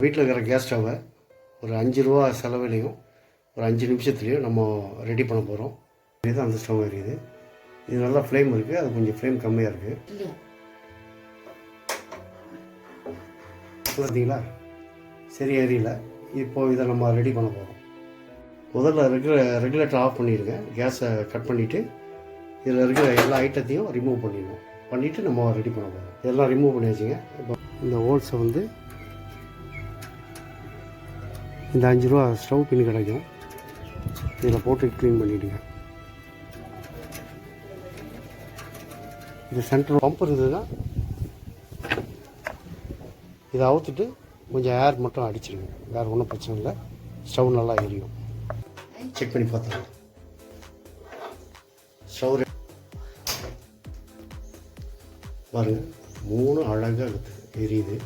வீட்டில் இருக்கிற கேஸ் ஸ்டவ்வை ஒரு 5 ரூபா செலவுலையும் ஒரு 5 நிமிஷத்துலேயும் நம்ம ரெடி பண்ண போகிறோம். இது அந்த ஸ்டவ் இருக்குது. இது நல்லா ஃப்ளேம் இருக்குது, அது கொஞ்சம் ஃப்ளேம் கம்மியாக இருக்குது. பார்த்தீங்களா, சரி எரியல. இப்போது இதை நம்ம ரெடி பண்ண போகிறோம். முதல்ல ரெகுலேட்டர் ஆஃப் பண்ணிடுங்க. கேஸை கட் பண்ணிவிட்டு இதில் இருக்கிற எல்லா ஐட்டத்தையும் ரிமூவ் பண்ணிவிட்டு நம்ம ரெடி பண்ண போகிறோம். இதெல்லாம் ரிமூவ் பண்ணி வச்சுங்க. இப்போ இந்த ஹோல்ஸை வந்து இந்த 5 ரூபா ஸ்டவ் பின் கிடைக்கும், இதில் போட்டு க்ளீன் பண்ணிவிடுங்க. இது சென்டர் பம்ப் இருந்ததுன்னா இதை அவுத்துட்டு கொஞ்சம் ஏர் மட்டும் அடிச்சிடுங்க. வேறு ஒன்றும் பிரச்சனை இல்லை, ஸ்டவ் நல்லா எரியும். செக் பண்ணி பார்த்துக்கலாம். ஸ்டவ் பாருங்கள், 3 அழகாக எரியுது.